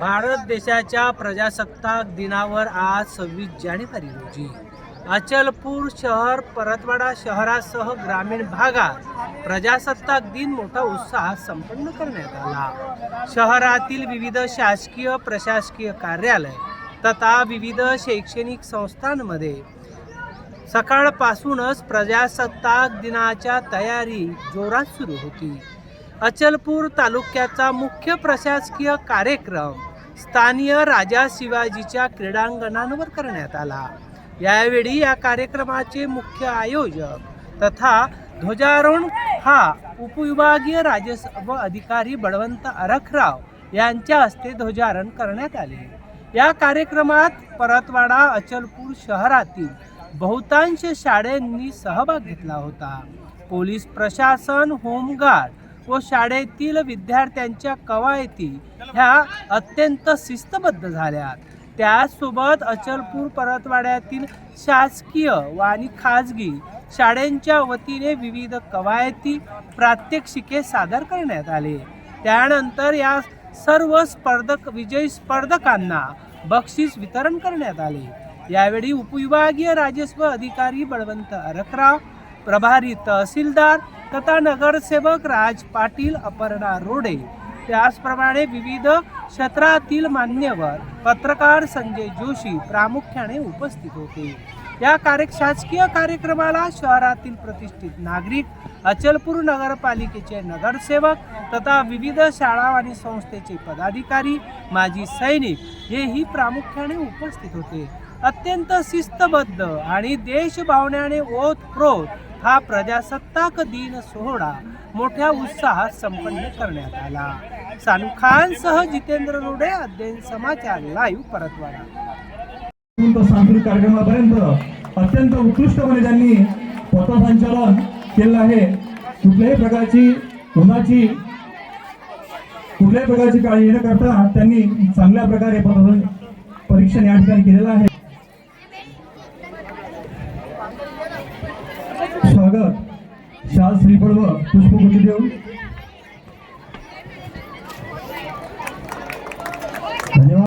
भारत देशाच्या प्रजासत्ताक दिनावर आज 26 जानेवारी रोजी अचलपूर शहर परतवाडा शहरासह ग्रामीण भागात प्रजासत्ताक दिन मोठा उत्साहात संपन्न करण्यात आला। शहरातील विविध शासकीय प्रशासकीय कार्यालय तथा विविध शैक्षणिक संस्थांमध्ये सकाळपासूनच प्रजासत्ताक दिनाच्या तयारी जोरात सुरू होती। अचलपूर तालुक्याचा मुख्य प्रशासकीय कार्यक्रम स्थानीय राजा शिवाजीच्या क्रीडांगणांवर करण्यात आला। यावेळी या कार्यक्रमाचे मुख्य आयोजक तथा ध्वजारोहण हा उपविभागीय राजस्व अधिकारी बळवंत आरखराव यांच्या हस्ते ध्वजारोहण करण्यात आले। या कार्यक्रमात परतवाडा अचलपूर शहरातील बहुतांश शाळांनी सहभाग घेतला होता। पोलीस प्रशासन, होमगार्ड व शाळेतील विद्यार्थ्यांच्या कवायती ह्या अत्यंत शिस्तबद्ध झाल्या। त्यासोबत अचलपूर परतवाड्यातील शासकीय व आणि खाजगी शाळांच्या वतीने विविध कवायती प्रात्यक्षिके सादर करण्यात आले। त्यानंतर या सर्व विजयी स्पर्धकांना बक्षीस वितरण करण्यात आले। यावेळी उपविभागीय राजस्व अधिकारी बळवंत आरखराव, प्रभारी तहसीलदार तथा नगरसेवक राज पाटील, अपर्णा रोडे, त्याचप्रमाणे विविध क्षेत्रातील मान्यवर पत्रकार संजय जोशी प्रामुख्याने उपस्थित होते। या शासकीय कार्यक्रमाला शहरातील प्रतिष्ठित नागरिक, अचलपूर नगरपालिकेचे नगरसेवक तथा विविध शाळा आणि संस्थेचे पदाधिकारी, माजी सैनिक हेही प्रामुख्याने उपस्थित होते। अत्यंत शिस्तबद्ध आणि देशभावनेने ओतप्रोत हा प्रजासत्ताक दिन सोहळा मोठ्या उत्साहात संपन्न करण्यात आला। सानू खान सह जितेंद्र रोडे, अध्ययन समाचार लाईव्ह, परतवाडा। सांस्कृतिक कार्यक्रमापर्यंत अत्यंत उत्कृष्टपणे त्यांनी पथसंचलन केलं आहे। कुठल्याही प्रकारची उन्हाची काळजी न करता त्यांनी चांगल्या प्रकारे परीक्षण या ठिकाणी केलेलं आहे। स्वागत शाल श्रीफळ व पुष्पगुच्छ देऊन धन्यवाद।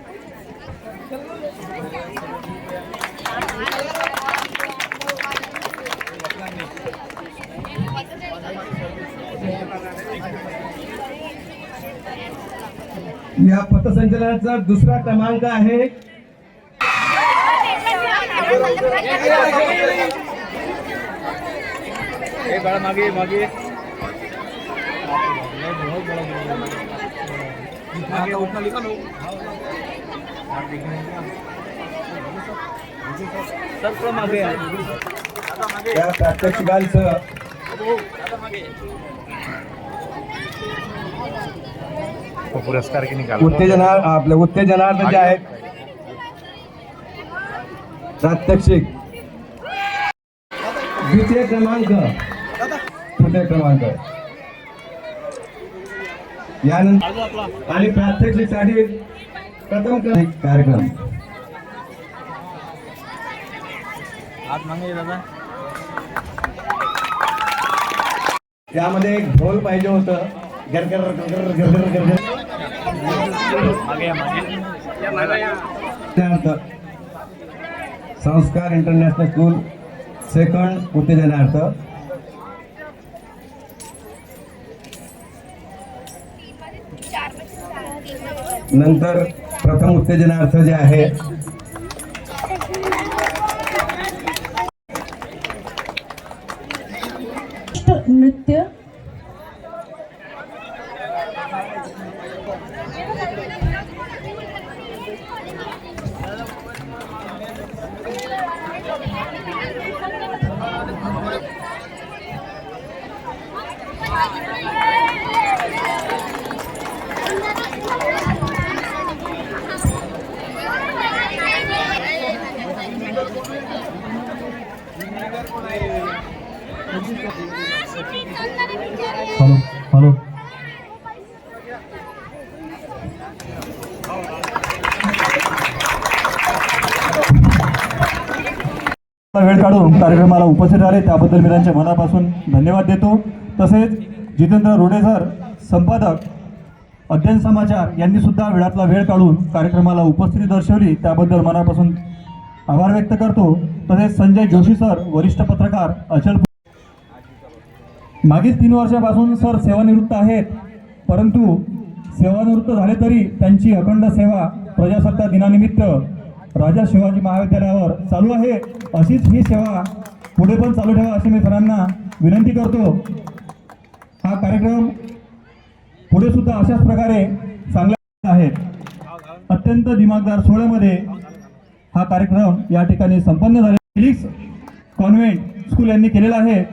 या पथसंचलनाचा दुसरा क्रमांक आहे मागे मागे या प्रात्यक्षिकांचं पुरस्कार की निकाल उत्तेजनार्थ जे आहेत प्रात्यक्षिक द्वितीय क्रमांक, तृतीय क्रमांक यानंतर आणि प्रात्यक्षिकसाठी प्रथम कार्यक्रम यामध्ये एक ढोल पाहिजे होतं। त्यानंतर संस्कार इंटरनॅशनल स्कूल सेकंड उत्तेजनार्थ, नंतर प्रथम उत्तेजनार्थ जे आहे नृत्य, हॅलो वेळ काढून कार्यक्रमाला उपस्थित राहिले त्याबद्दल मी त्यांच्या मनापासून धन्यवाद देतो। तसेच जितेंद्र रोडे सर संपादक अध्ययन समाचार यांनी सुद्धा वेळातला वेळ काढून कार्यक्रमाला उपस्थिती दर्शवली, त्याबद्दल मनापासून आभार व्यक्त करतो. तसेच संजय जोशी सर, वरिष्ठ पत्रकार, अचलपूर. मागील 3 वर्षापासून सर सेवानिवृत्त आहेत, परंतु सेवानिवृत्त झाले तरी त्यांची अखंड सेवा प्रजासत्ताक दिनानिमित्त राजा शिवाजी महाविद्यालयावर चालू आहे. अशीच ही सेवा पुढे पण चालू ठेवा अशी मी सरांना विनंती करतो. हा कार्यक्रम पुढे सुद्धा अशाच प्रकारे चांगला आहे. अत्यंत दिमागदार सोहळ्यामध्ये हा कार्यक्रम या ठिकाणी संपन्न झाला. फिलिक्स कॉन्व्हेंट स्कूल यांनी केलेला आहे.